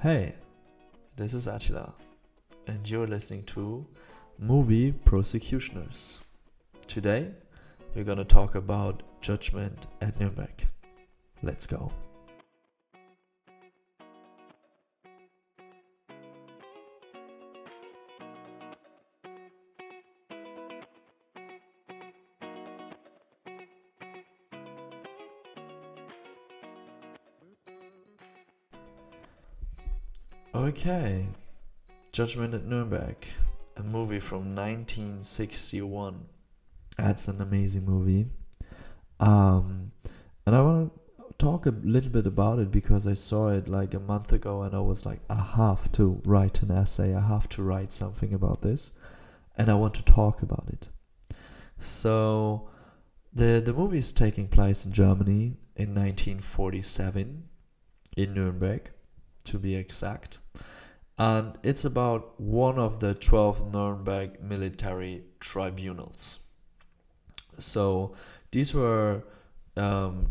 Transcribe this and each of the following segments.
Hey, this is Attila, and you're listening to Movie Prosecutioners. Today, we're gonna talk about Judgment at Nuremberg. Let's go. Okay, Judgment at Nuremberg, a movie from 1961. That's an amazing movie. And I want to talk a little bit about it because I saw it like a month ago and I was like, I have to write an essay, I have to write something about this, and I want to talk about it. So, the movie is taking place in Germany in 1947, in Nuremberg, to be exact. And it's about one of the 12 Nuremberg military tribunals. So these were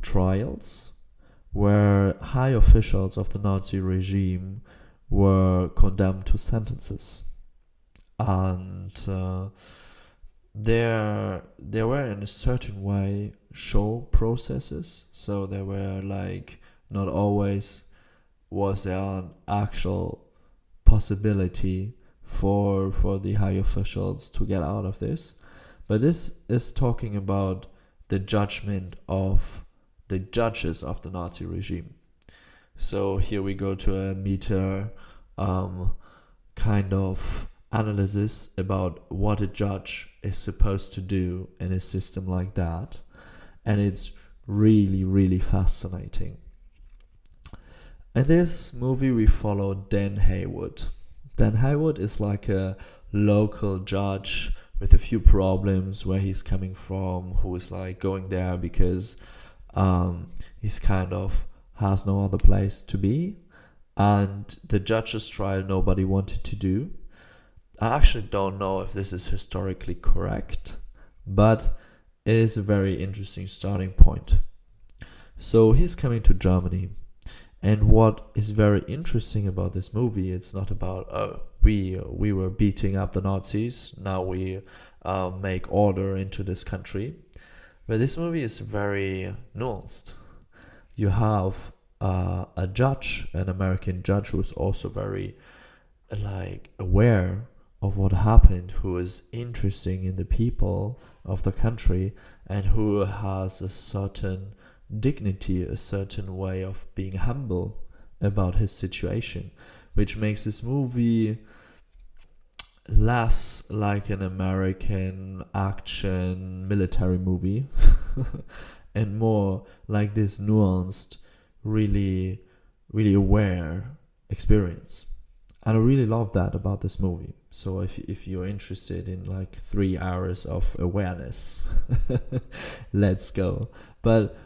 trials where high officials of the Nazi regime were condemned to sentences. And there were in a certain way show processes. So there were like not always was there an actual possibility for the high officials to get out of this. But this is talking about the judgment of the judges of the Nazi regime. So here we go to a meter kind of analysis about what a judge is supposed to do in a system like that. And it's really, really fascinating. In this movie, we follow Dan Haywood. Dan Haywood is like a local judge with a few problems where he's coming from, who is like going there because he's kind of has no other place to be. And the judge's trial nobody wanted to do. I actually don't know if this is historically correct, but it is a very interesting starting point. So he's coming to Germany. And what is very interesting about this movie, it's not about, we were beating up the Nazis, now we make order into this country. But this movie is very nuanced. You have a judge, an American judge, who's also very aware of what happened, who is interested in the people of the country, and who has a certain dignity, a certain way of being humble about his situation, which makes this movie less like an American action military movie and more like this nuanced, really, really aware experience. And I really love that about this movie. So if you're interested in like 3 hours of awareness, let's go. But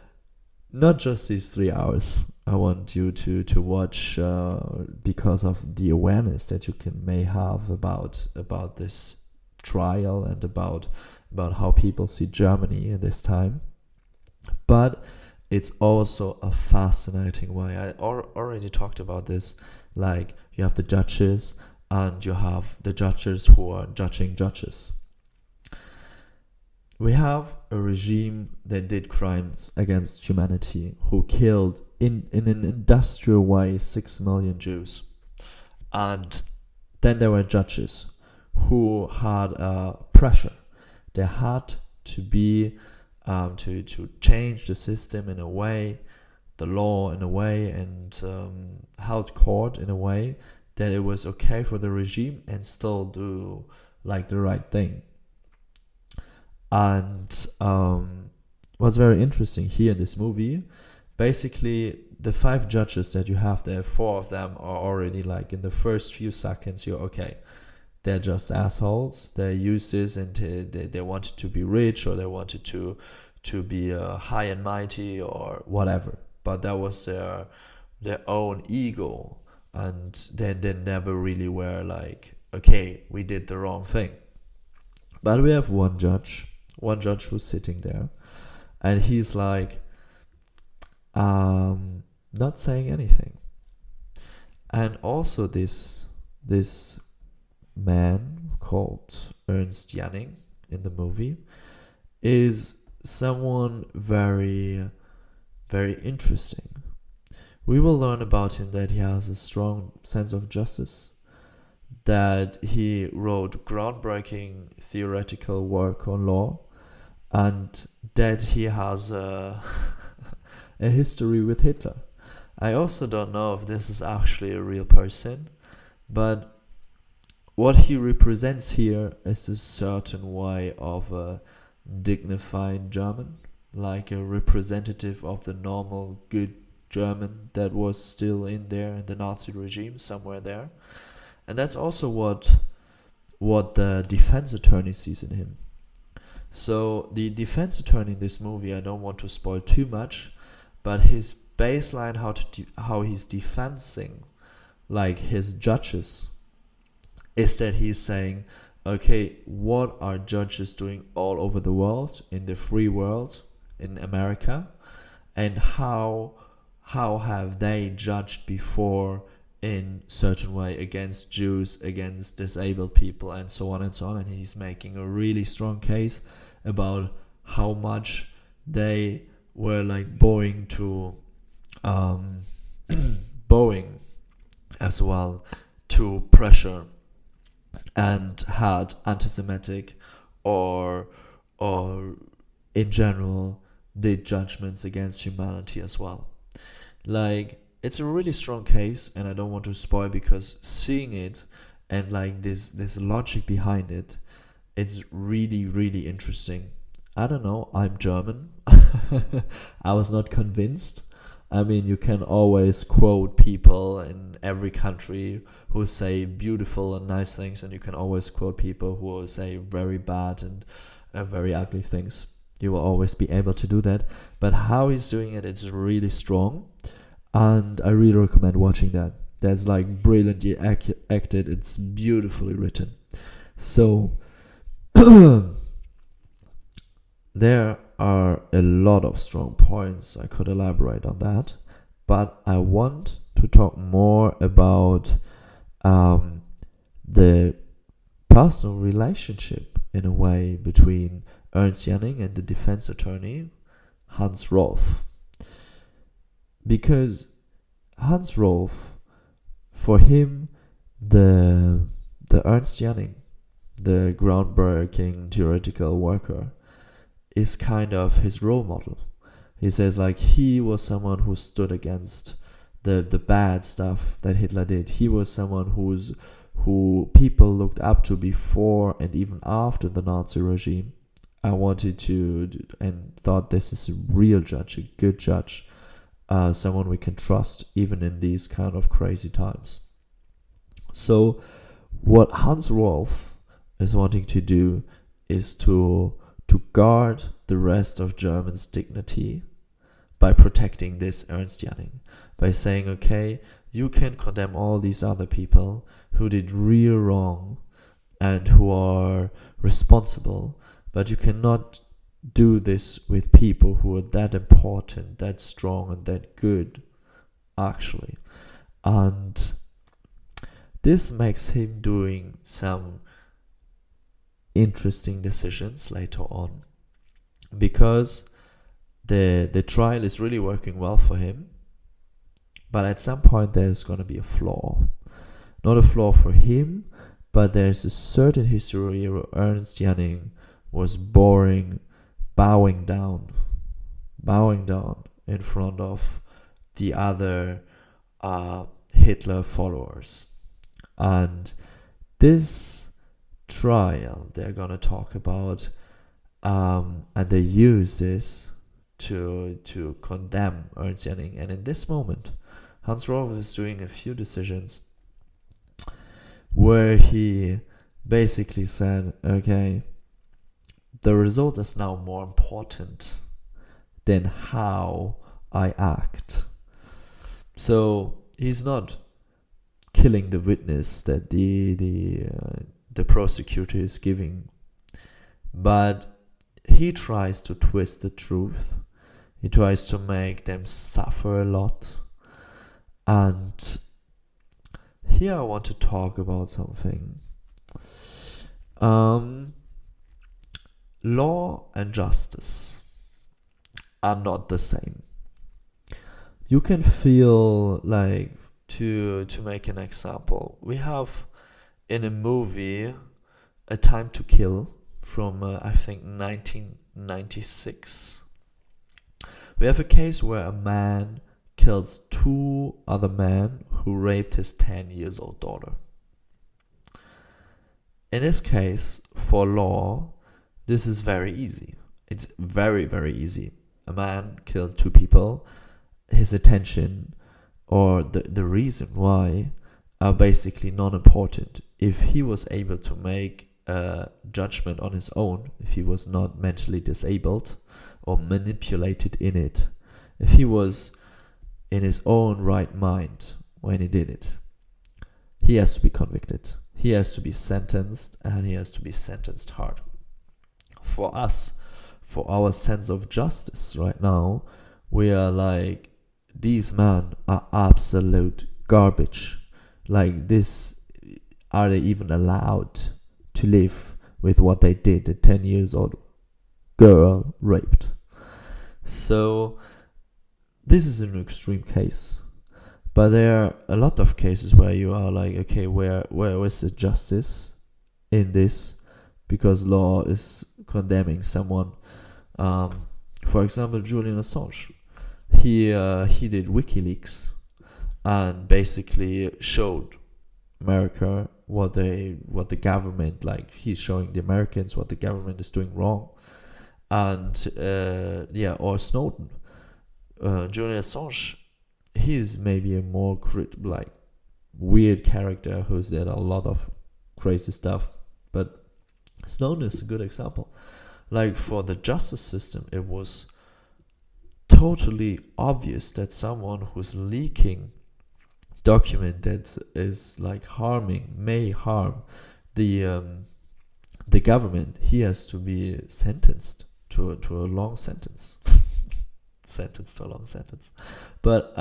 not just these 3 hours. I want you to watch because of the awareness that you may have about this trial and about how people see Germany at this time. But it's also a fascinating way. I already talked about this. Like you have the judges and you have the judges who are judging judges. We have a regime that did crimes against humanity, who killed in an industrial way 6 million Jews. And then there were judges who had pressure. They had to be to change the system in a way, the law in a way, and held court in a way that it was okay for the regime and still do like the right thing. And what's very interesting here in this movie, basically the 5 judges that you have there, 4 of them are already like in the first few seconds, you're okay. They're just assholes. They use this and they wanted to be rich, or they wanted to be high and mighty or whatever. But that was their own ego, and they never really were like, okay, we did the wrong thing. But we have one judge who's sitting there, and he's like not saying anything. And also this man called Ernst Janning in the movie is someone very, very interesting. We will learn about him that he has a strong sense of justice, that he wrote groundbreaking theoretical work on law, and that he has a history with Hitler. I also don't know if this is actually a real person, but what he represents here is a certain way of a dignified German, like a representative of the normal good German that was still in there in the Nazi regime, somewhere there. And that's also what the defense attorney sees in him. So the defense attorney in this movie, I don't want to spoil too much, but his baseline, how he's defending like his judges, is that he's saying, okay, what are judges doing all over the world, in the free world, in America, and how have they judged before in certain way against Jews, against disabled people, and so on and so on. And he's making a really strong case about how much they were like bowing to bowing as well to pressure, and had anti-Semitic or in general did judgments against humanity as well. Like, it's a really strong case, and I don't want to spoil, because seeing it and like this logic behind it, it's really, really interesting. I don't know, I'm German. I was not convinced. I mean, you can always quote people in every country who say beautiful and nice things, and you can always quote people who will say very bad and very ugly things. You will always be able to do that. But how he's doing it, it's really strong. And I really recommend watching that. That's like brilliantly acted. It's beautifully written. So there are a lot of strong points. I could elaborate on that, but I want to talk more about the personal relationship, in a way, between Ernst Janning and the defense attorney Hans Rolf. Because Hans Rolf, for him, the Ernst Janning, the groundbreaking theoretical worker, is kind of his role model. He says like he was someone who stood against the bad stuff that Hitler did. He was someone who people looked up to before and even after the Nazi regime. I wanted to and thought this is a real judge, a good judge, someone we can trust even in these kind of crazy times. So what Hans Rolf is wanting to do is to guard the rest of Germany's dignity by protecting this Ernst Janning, by saying, okay, you can condemn all these other people who did real wrong and who are responsible, but you cannot do this with people who are that important, that strong, and that good, actually. And this makes him doing some interesting decisions later on, because the trial is really working well for him, but at some point there's going to be a flaw. Not a flaw for him, but there's a certain history where Ernst Janning was bowing down in front of the other Hitler followers. And this trial they're gonna talk about, and they use this to condemn Ernst Janning. And in this moment, Hans Rolf is doing a few decisions where he basically said, okay, the result is now more important than how I act. So he's not killing the witness that the prosecutor is giving, but he tries to twist the truth. He tries to make them suffer a lot, and here I want to talk about something. Law and justice are not the same. You can feel like, to make an example, we have in a movie A Time to Kill from I think 1996. We have a case where a man kills 2 other men who raped his 10 years old daughter. In this case, for law, this is very easy. It's very, very easy. A man killed 2 people. His attention or the reason why are basically non-important. If he was able to make a judgment on his own, if he was not mentally disabled or manipulated in it, if he was in his own right mind when he did it, he has to be convicted. He has to be sentenced, and he has to be sentenced hard. For us, for our sense of justice right now, we are like, these men are absolute garbage. Like this, are they even allowed to live with what they did? A 10 years old girl raped. So this is an extreme case, but there are a lot of cases where you are like, okay, where is the justice in this? Because law is condemning someone. For example, Julian Assange. He did WikiLeaks and basically showed America what the government, like, he's showing the Americans what the government is doing wrong. And or Snowden. Julian Assange, he's maybe a more weird character who's did a lot of crazy stuff, but Snowden is a good example. Like, for the justice system, it was totally obvious that someone who's leaking document that is like may harm the government, he has to be sentenced to a long sentence. Sentenced to a long sentence. But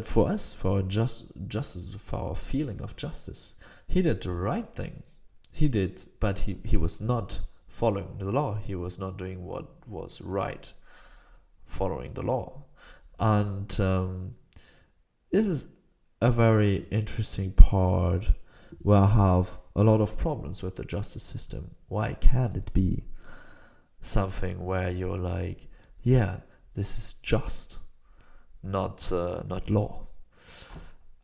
for us, for our justice, for our feeling of justice, he did the right thing. He did, but he was not following the law. He was not doing what was right, following the law. And this is a very interesting part where I have a lot of problems with the justice system. Why can't it be something where you're like, yeah, this is just, not law?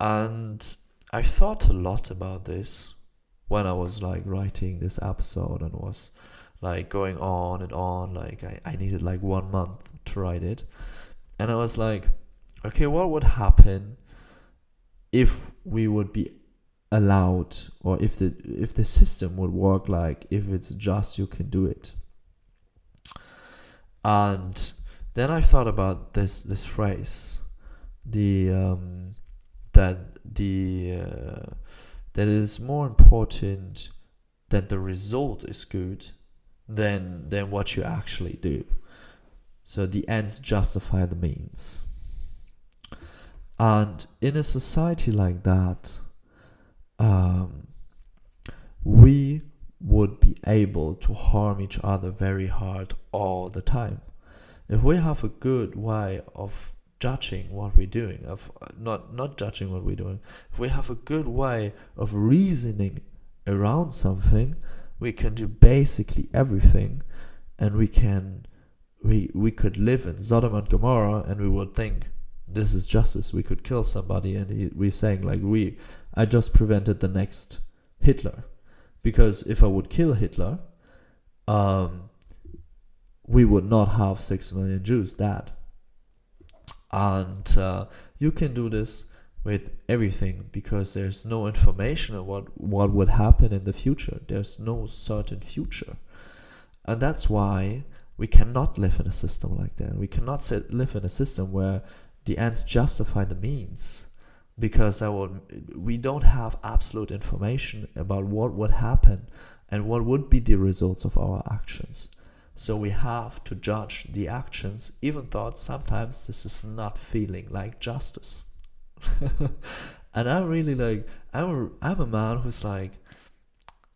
And I thought a lot about this when I was like writing this episode and was like going on and on. Like I needed like 1 month to write it, and I was like, okay, what would happen if we would be allowed, or if the system would work like, if it's just, you can do it. And then I thought about this phrase, that it is more important that the result is good than what you actually do. So the ends justify the means. And in a society like that, we would be able to harm each other very hard all the time. If we have a good way of judging what we're doing, of not judging what we're doing, if we have a good way of reasoning around something, we can do basically everything, and we could live in Sodom and Gomorrah, and we would think this is justice. We could kill somebody, and we're saying like, I just prevented the next Hitler, because if I would kill Hitler, we would not have 6 million Jews dead. And you can do this with everything, because there's no information of what would happen in the future. There's no certain future. And that's why we cannot live in a system like that. We cannot live in a system where the ends justify the means, because we don't have absolute information about what would happen and what would be the results of our actions. So we have to judge the actions, even though sometimes this is not feeling like justice. And I really like, I'm a man who's like,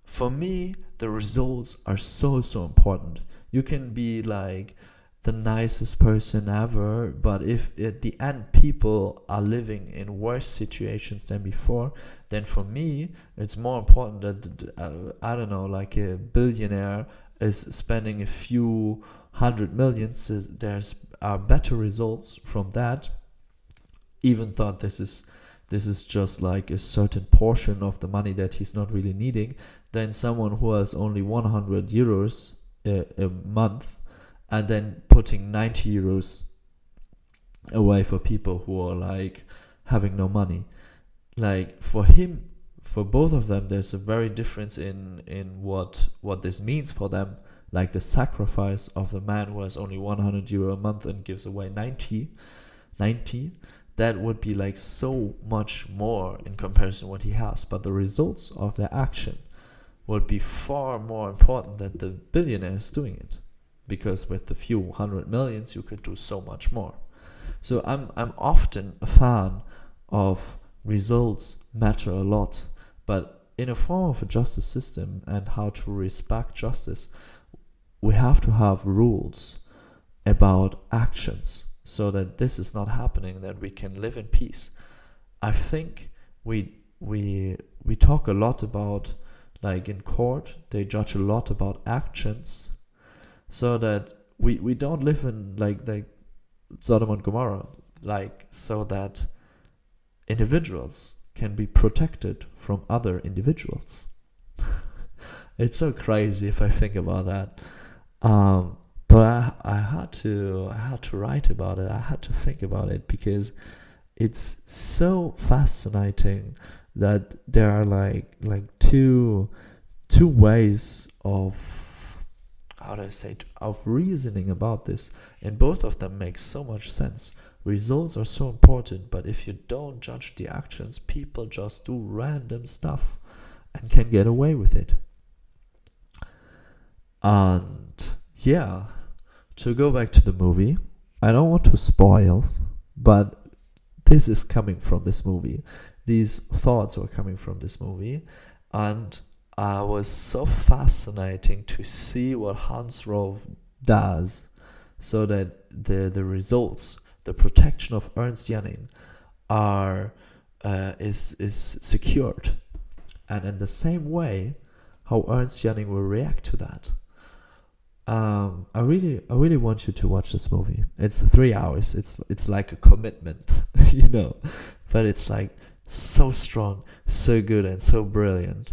for me, the results are so important. You can be like the nicest person ever, but if at the end people are living in worse situations than before, then for me it's more important that I don't know, like a billionaire is spending a few hundred millions. So there's better results from that, even though this is just like a certain portion of the money that he's not really needing, than someone who has only 100 euros a month and then putting 90 euros away for people who are like having no money. Like for him, for both of them, there's a very difference in what this means for them. Like the sacrifice of the man who has only 100 euro a month and gives away 90, that would be like so much more in comparison to what he has. But the results of their action would be far more important than the billionaire is doing it. Because with the few 100 millions, you could do so much more. So I'm often a fan of results matter a lot, but in a form of a justice system and how to respect justice, we have to have rules about actions so that this is not happening, that we can live in peace. I think we talk a lot about, like in court, they judge a lot about actions, so that we don't live in like Sodom and Gomorrah, like so that individuals can be protected from other individuals. It's so crazy if I think about that. But I had to write about it. I had to think about it because it's so fascinating that there are like two ways of, how do I say, of reasoning about this, and both of them make so much sense. Results are so important, but if you don't judge the actions, people just do random stuff and can get away with it. And yeah, to go back to the movie, I don't want to spoil, but this is coming from this movie. These thoughts were coming from this movie, and it was so fascinating to see what Hans Rove does so that the results, the protection of Ernst Jannings is secured. And in the same way, how Ernst Jannings will react to that. I really want you to watch this movie. It's 3 hours. It's like a commitment, but it's like so strong, so good, and so brilliant.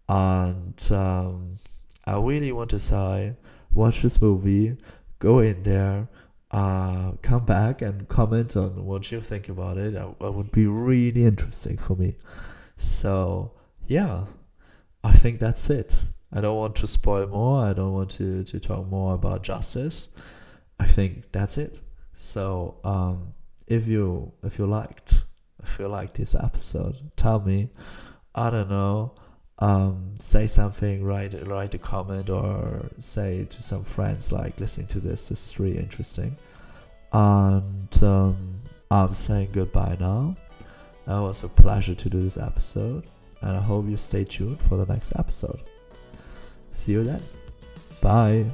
And I really want to say, watch this movie, go in there, come back and comment on what you think about it. That would be really interesting for me. So yeah, I think that's it. I don't want to spoil more. I don't want to talk more about justice. I think that's it. So if you liked this episode, tell me. I don't know. Say something, write a comment, or say to some friends, like, listening to this is really interesting. And I'm saying goodbye now. It was a pleasure to do this episode, and I hope you stay tuned for the next episode. See you then. Bye.